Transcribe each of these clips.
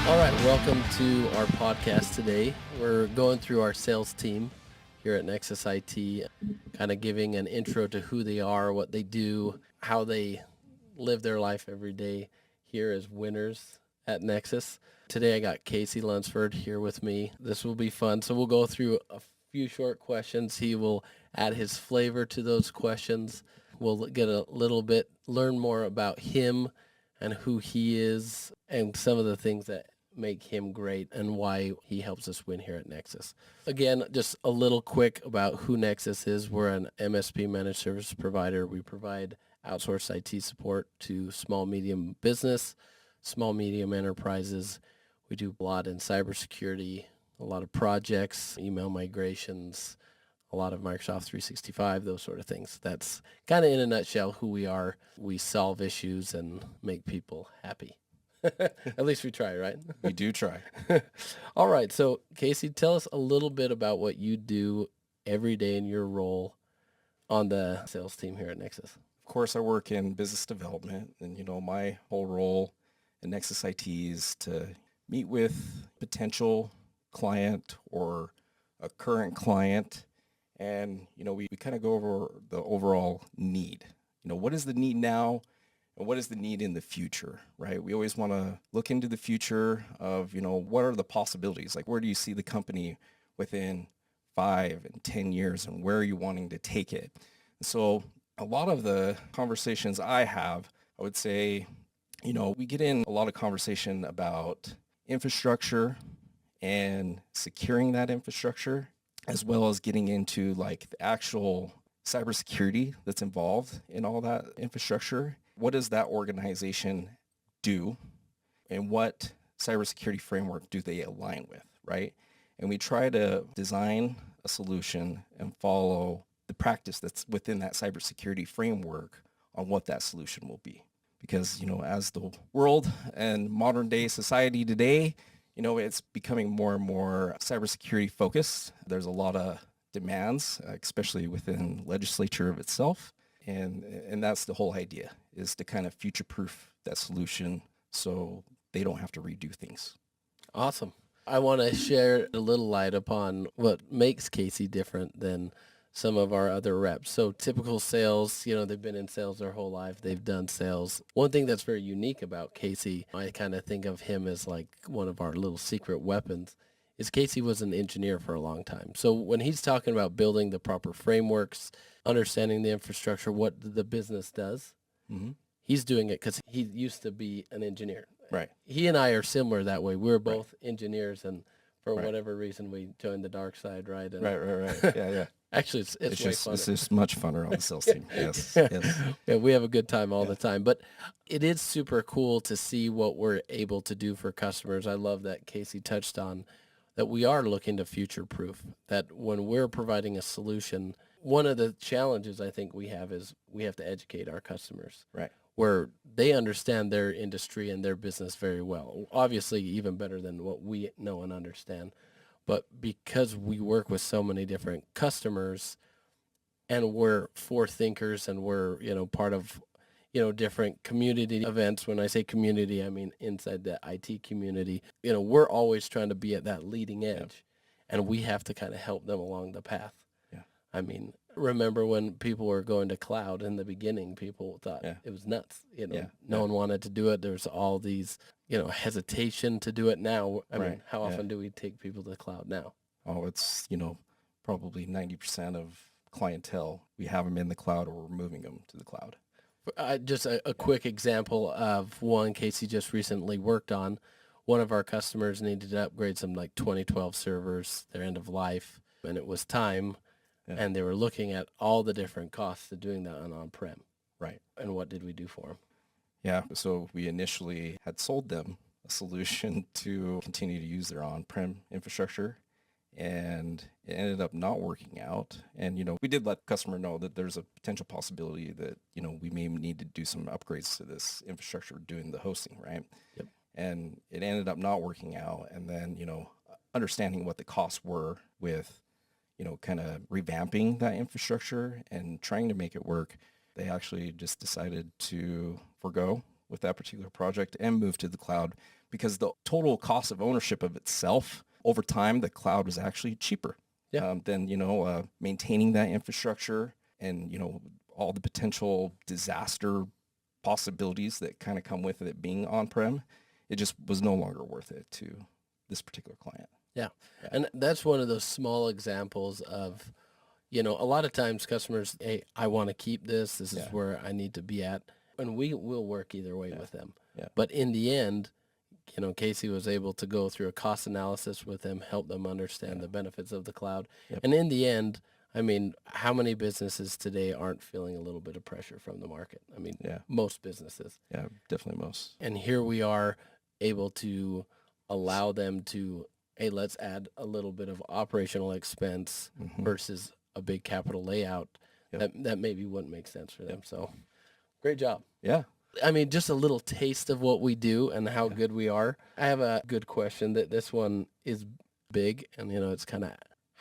All right, welcome to our podcast today. We're going through our sales team here at Nexus IT, kind of giving an intro to who they are, what they do, how they live their life every day here as winners at Nexus. Today I got Casey Lunceford here with me. This will be fun. So we'll go through a few short questions. He will add his flavor to those questions. We'll get a little bit, learn more about him and who he is and some of the things that make him great and why he helps us win here at Nexus. Again, just a little quick about who Nexus is. We're an MSP managed service provider. We provide outsourced IT support to small, medium business, small, medium enterprises. We do a lot in cybersecurity, a lot of projects, email migrations, a lot of Microsoft 365, those sort of things. That's kind of in a nutshell who we are. We solve issues and make people happy. At least we try, right? We do try. All right. So, Casey, tell us a little bit about what you do every day in your role on the sales team here at Nexus. Of course, I work in business development, and my whole role at Nexus IT is to meet with potential client or a current client, and we kind of go over the overall need. What is the need now? And what is the need in the future, right? We always want to look into the future of, what are the possibilities? Like, where do you see the company within 5 and 10 years, and where are you wanting to take it? And so a lot of the conversations I have, I would say, we get in a lot of conversation about infrastructure and securing that infrastructure, as well as getting into like the actual cybersecurity that's involved in all that infrastructure. What does that organization do, and what cybersecurity framework do they align with, right? And we try to design a solution and follow the practice that's within that cybersecurity framework on what that solution will be. Because, as the world and modern day society today, it's becoming more and more cybersecurity focused. There's a lot of demands, especially within legislature of itself. And that's the whole idea, is to kind of future-proof that solution so they don't have to redo things. Awesome. I want to share a little light upon what makes Casey different than some of our other reps. So typical sales, they've been in sales their whole life. They've done sales. One thing that's very unique about Casey, I kind of think of him as like one of our little secret weapons, is Casey was an engineer for a long time. So when he's talking about building the proper frameworks, understanding the infrastructure, what the business does, he's doing it because he used to be an engineer. Right. He and I are similar that way. We're both engineers, and for whatever reason, we joined the dark side, right? And Right. Yeah. Actually, it's way funner. It's just much funner on the sales team. Yes. Yeah, we have a good time all the time. But it is super cool to see what we're able to do for customers. I love that Casey touched on that we are looking to future-proof, that when we're providing a solution, one of the challenges I think we have is we have to educate our customers. Right. Where they understand their industry and their business very well. Obviously, even better than what we know and understand. But because we work with so many different customers and we're forethinkers and we're, part of, different community events. When I say community, I mean inside the IT community. We're always trying to be at that leading edge, and we have to kind of help them along the path. Yeah. I mean, remember when people were going to cloud in the beginning, people thought it was nuts. No one wanted to do it. There's all these, hesitation to do it now. I mean, how often do we take people to the cloud now? Oh, it's, probably 90% of clientele. We have them in the cloud or we're moving them to the cloud. Just a quick example of one Casey just recently worked on. One of our customers needed to upgrade some like 2012 servers, their end of life, and it was time. Yeah. And they were looking at all the different costs of doing that on-prem. Right. And what did we do for them? Yeah. So we initially had sold them a solution to continue to use their on-prem infrastructure, and it ended up not working out. And, we did let the customer know that there's a potential possibility that, we may need to do some upgrades to this infrastructure doing the hosting, right? Yep. And it ended up not working out. And then, understanding what the costs were with, kind of revamping that infrastructure and trying to make it work, they actually just decided to forego with that particular project and moved to the cloud because the total cost of ownership of itself over time, the cloud was actually cheaper than, maintaining that infrastructure and, all the potential disaster possibilities that kind of come with it being on-prem. It just was no longer worth it to this particular client. Yeah. And that's one of those small examples of, a lot of times customers, hey, I want to keep this. This is where I need to be at. And we will work either way with them. Yeah. But in the end, Casey was able to go through a cost analysis with them, help them understand the benefits of the cloud. Yep. And in the end, I mean, how many businesses today aren't feeling a little bit of pressure from the market? I mean, most businesses. Yeah, definitely most. And here we are able to allow them to, hey, let's add a little bit of operational expense versus a big capital layout that maybe wouldn't make sense for them. So great job. Yeah. I mean, just a little taste of what we do and how good we are. I have a good question that this one is big, and, it's kind of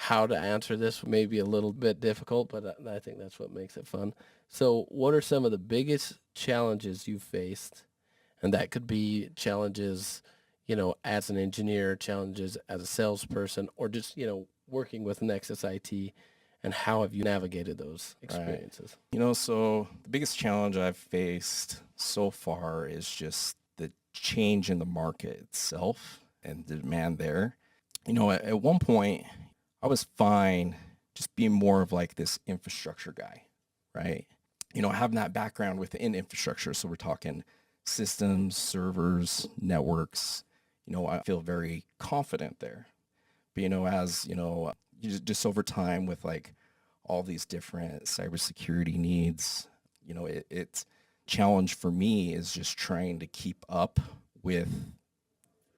how to answer this may be a little bit difficult, but I think that's what makes it fun. So what are some of the biggest challenges you've faced? And that could be challenges, as an engineer, challenges as a salesperson, or just, working with Nexus IT. And how have you navigated those experiences? Right. So the biggest challenge I've faced so far is just the change in the market itself and the demand there. At one point, I was fine just being more of like this infrastructure guy, right? Having that background within infrastructure. So we're talking systems, servers, networks. I feel very confident there. But, as, just over time with like all these different cybersecurity needs, it's challenge for me is just trying to keep up with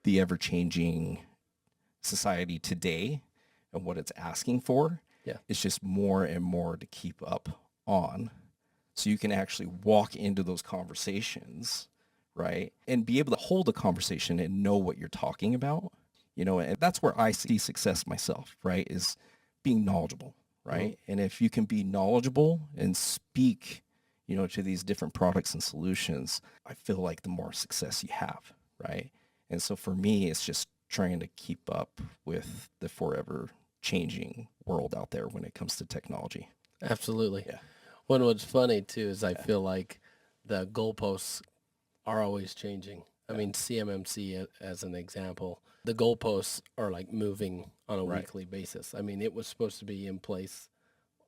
the ever-changing society today and what it's asking for. Yeah. It's just more and more to keep up on. So you can actually walk into those conversations, right? And be able to hold a conversation and know what you're talking about. And that's where I see success myself, right? Is being knowledgeable, right? And if you can be knowledgeable and speak, to these different products and solutions, I feel like the more success you have, right? And so for me, it's just trying to keep up with the forever changing world out there when it comes to technology. Absolutely. Yeah. What's funny too is I feel like the goalposts are always changing. I mean, CMMC as an example, the goalposts are like moving on a weekly basis. I mean, it was supposed to be in place,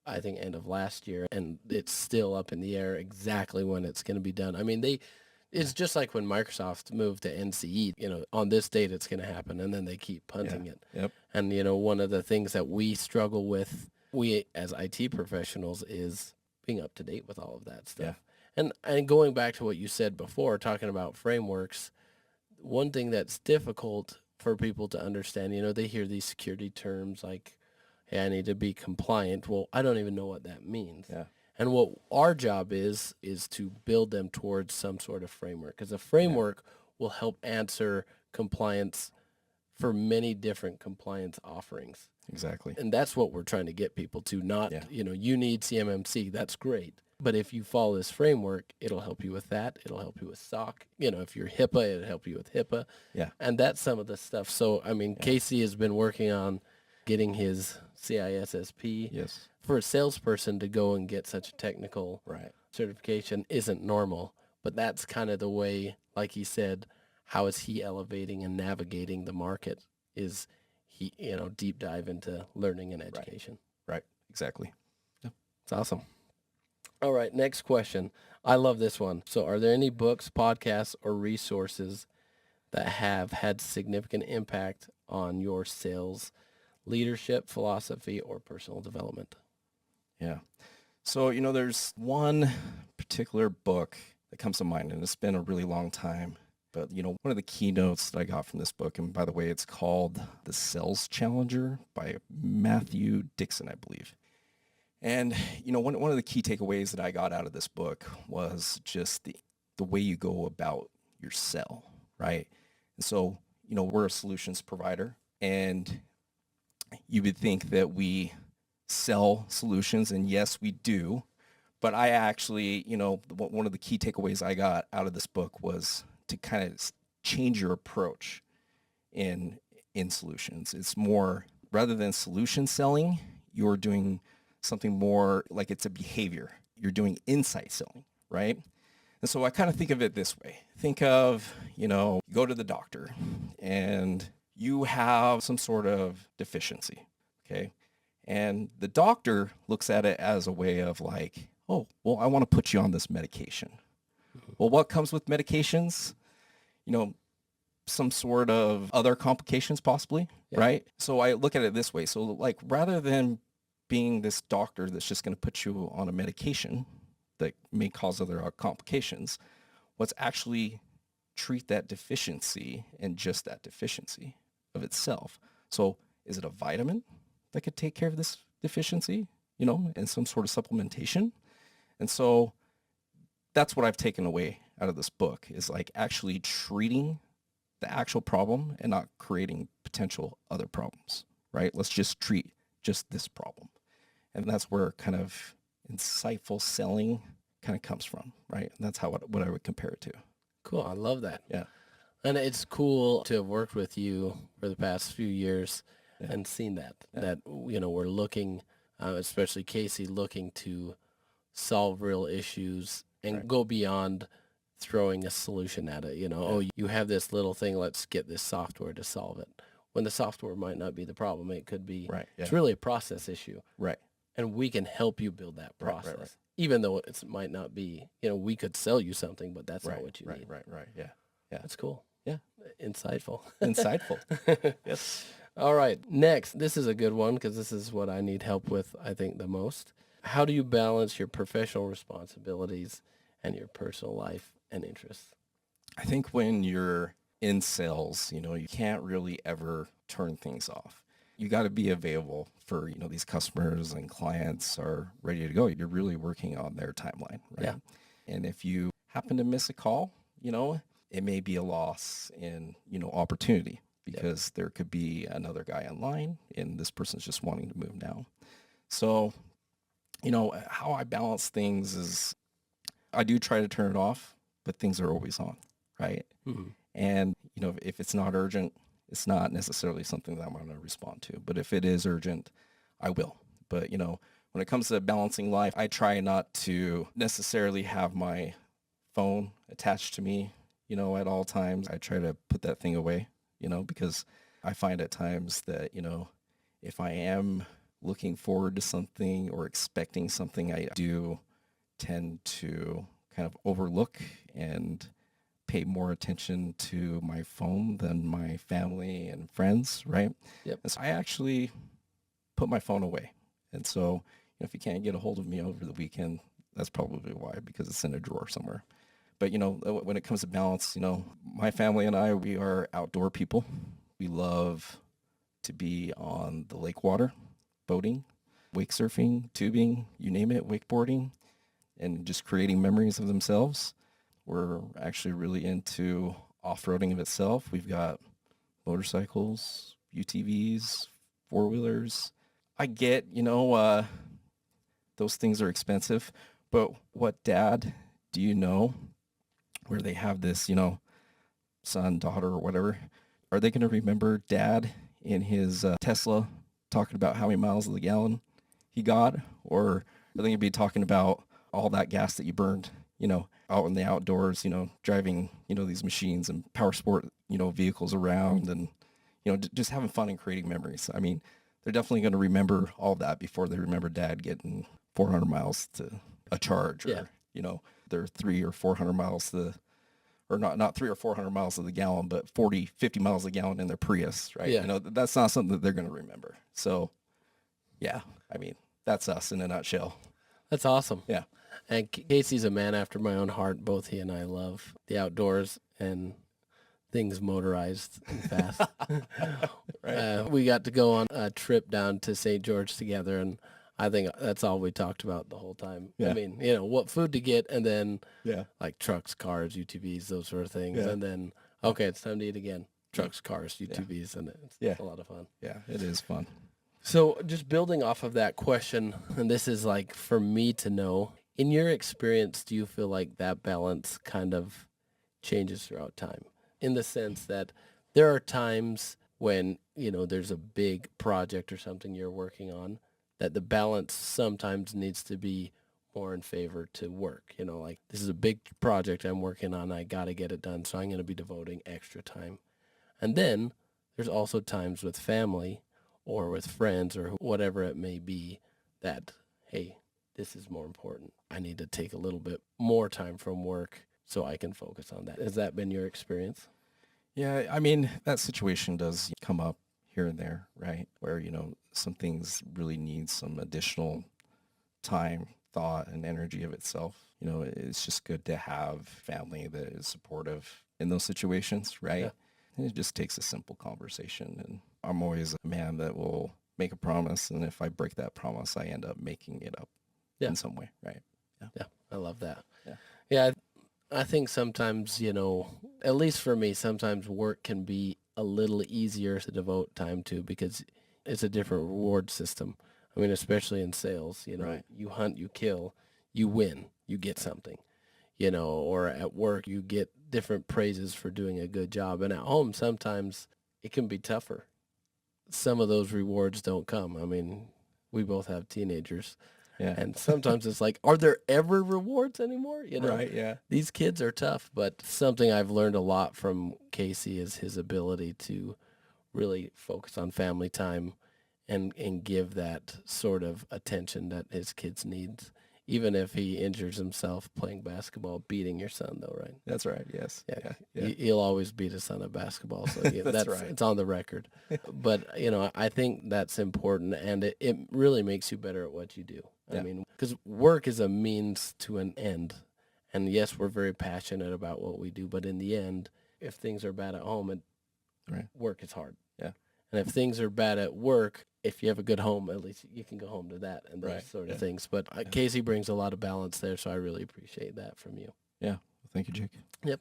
I think, end of last year, and it's still up in the air exactly when it's going to be done. I mean, it's just like when Microsoft moved to NCE, on this date it's going to happen, and then they keep punting it. Yep. And, one of the things that we struggle with, we as IT professionals, is being up to date with all of that stuff. And going back to what you said before, talking about frameworks, one thing that's difficult for people to understand, they hear these security terms like, hey, I need to be compliant. Well, I don't even know what that means. Yeah. And what our job is to build them towards some sort of framework, because a framework will help answer compliance for many different compliance offerings. Exactly. And that's what we're trying to get people to, not, you need CMMC. That's great. But if you follow this framework, it'll help you with that. It'll help you with SOC. If you're HIPAA, it'll help you with HIPAA. Yeah. And that's some of the stuff. So, I mean, Casey has been working on getting his CISSP. Yes. For a salesperson to go and get such a technical certification isn't normal. But that's kind of the way, like he said, how is he elevating and navigating the market is he, deep dive into learning and education. Right. Exactly. Yeah. It's awesome. All right, next question. I love this one. So are there any books, podcasts, or resources that have had significant impact on your sales leadership, philosophy, or personal development? Yeah. So, there's one particular book that comes to mind, and it's been a really long time. But, one of the keynotes that I got from this book, and by the way, it's called The Sales Challenger by Matthew Dixon, I believe. And, one of the key takeaways that I got out of this book was just the way you go about your sell, right? And so, we're a solutions provider, and you would think that we sell solutions, and yes, we do, But I actually, one of the key takeaways I got out of this book was to kind of change your approach in solutions. It's more, rather than solution selling, you're doing something more like it's a behavior. You're doing insight selling, right? And so I kind of think of it this way. Think of, go to the doctor and you have some sort of deficiency, okay? And the doctor looks at it as a way of like, oh, well, I want to put you on this medication. Well, what comes with medications? Some sort of other complications possibly, right? So I look at it this way. So like, rather than being this doctor that's just going to put you on a medication that may cause other complications, let's actually treat that deficiency and just that deficiency of itself. So is it a vitamin that could take care of this deficiency, and some sort of supplementation? And so that's what I've taken away out of this book, is like actually treating the actual problem and not creating potential other problems, right? Let's just treat just this problem. And that's where kind of insightful selling kind of comes from, right? And that's what I would compare it to. Cool. I love that. Yeah. And it's cool to have worked with you for the past few years and seen that we're looking, especially Casey, looking to solve real issues and go beyond throwing a solution at it. Oh, you have this little thing, let's get this software to solve it. When the software might not be the problem, it could be, it's really a process issue. Right. And we can help you build that process, even though it might not be, we could sell you something, but that's not what you need. Right. Yeah. That's cool. Yeah. Insightful. Yes. All right. Next, this is a good one because this is what I need help with, I think, the most. How do you balance your professional responsibilities and your personal life and interests? I think when you're in sales, you can't really ever turn things off. You got to be available for, these customers and clients are ready to go. You're really working on their timeline, right? Yeah. And if you happen to miss a call, it may be a loss in, opportunity, because there could be another guy in line and this person's just wanting to move now. So, how I balance things is I do try to turn it off, but things are always on, right? Mm-hmm. And, if it's not urgent, it's not necessarily something that I'm going to respond to. But if it is urgent, I will. But, when it comes to balancing life, I try not to necessarily have my phone attached to me, at all times. I try to put that thing away, because I find at times that, if I am looking forward to something or expecting something, I do tend to kind of overlook and pay more attention to my phone than my family and friends, right? Yep. And so I actually put my phone away. And so if you can't get a hold of me over the weekend, that's probably why, because it's in a drawer somewhere. But, when it comes to balance, my family and I, we are outdoor people. We love to be on the lake water, boating, wake surfing, tubing, you name it, wakeboarding, and just creating memories of themselves. We're actually really into off-roading of itself. We've got motorcycles, UTVs, four-wheelers. I get, those things are expensive, but what dad do you know where they have this, son, daughter, or whatever, are they going to remember dad in his Tesla talking about how many miles of the gallon he got? Or are they going to be talking about all that gas that you burned, out in the outdoors, driving, these machines and power sport, vehicles around and, just having fun and creating memories? I mean, they're definitely going to remember all that before they remember dad getting 400 miles to a charge, or, they're 300 or 400 miles to, or not 300 or 400 miles of the gallon, but 40, 50 miles a gallon in their Prius, right? Yeah. That's not something that they're going to remember. So yeah, I mean, that's us in a nutshell. That's awesome. Yeah. And Casey's a man after my own heart. Both he and I love the outdoors and things motorized and fast. Right. We got to go on a trip down to St. George together, and I think that's all we talked about the whole time. Yeah. I mean, what food to get, and then Yeah. like trucks, cars, UTVs, those sort of things. Yeah. And then, okay, it's time to eat again. Trucks, cars, UTVs, and it's a lot of fun. Yeah, it is fun. So just building off of that question, and this is like for me to know, In your experience, do you feel like that balance kind of changes throughout time? In the sense that there are times when, there's a big project or something you're working on that the balance sometimes needs to be more in favor to work. Like this is a big project I'm working on. I got to get it done. So I'm going to be devoting extra time. And then there's also times with family or with friends or whatever it may be that, hey, this is more important. I need to take a little bit more time from work so I can focus on that. Has that been your experience? Yeah, I mean, that situation does come up here and there, right? Where, some things really need some additional time, thought, and energy of itself. It's just good to have family that is supportive in those situations, right? Yeah. And it just takes a simple conversation. And I'm always a man that will make a promise. And if I break that promise, I end up making it up in some way, right? Yeah, I love that. Yeah. Yeah, I think sometimes, at least for me, sometimes work can be a little easier to devote time to because it's a different reward system. I mean, especially in sales, Right. you hunt, you kill, you win, you get something, or at work, you get different praises for doing a good job. And at home, sometimes it can be tougher. Some of those rewards don't come. I mean, we both have teenagers. Yeah. And sometimes it's like, are there ever rewards anymore? Right. Yeah. These kids are tough, but something I've learned a lot from Casey is his ability to really focus on family time and give that sort of attention that his kids need, even if he injures himself playing basketball, beating your son though, right? That's right. Yes. Yeah. Yeah. He'll always beat his son at basketball. So That's right. It's on the record. But, I think that's important and it really makes you better at what you do. I mean, because work is a means to an end. And yes, we're very passionate about what we do, but in the end, if things are bad at home, Right. work is hard. Yeah. And if things are bad at work, if you have a good home, at least you can go home to that and those Right. sort of things. But Casey brings a lot of balance there, so I really appreciate that from you. Yeah. Thank you, Jake. Yep.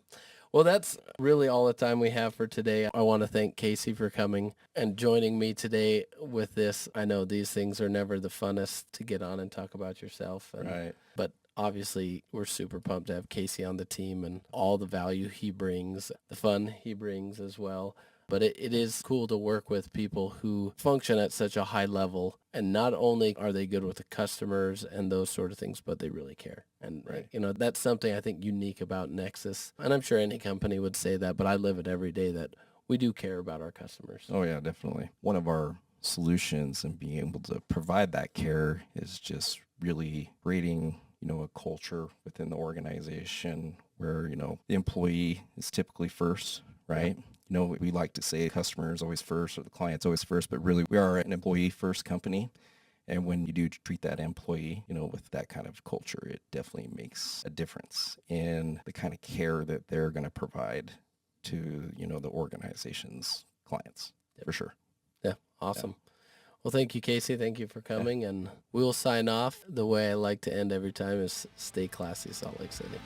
Well, that's really all the time we have for today. I want to thank Casey for coming and joining me today with this. I know these things are never the funnest to get on and talk about yourself. Right. But obviously, we're super pumped to have Casey on the team and all the value he brings, the fun he brings as well. But it is cool to work with people who function at such a high level. And not only are they good with the customers and those sort of things, but they really care. And, Right. That's something I think unique about Nexus. And I'm sure any company would say that, but I live it every day that we do care about our customers. Oh, yeah, definitely. One of our solutions and being able to provide that care is just really creating, a culture within the organization where, the employee is typically first, right? We like to say customer is always first or the client's always first, but really we are an employee first company. And when you do treat that employee, with that kind of culture, it definitely makes a difference in the kind of care that they're going to provide to, the organization's clients, for sure. Yeah, awesome. Well, thank you, Casey. Thank you for coming. And we'll sign off. The way I like to end every time is stay classy, Salt Lake City.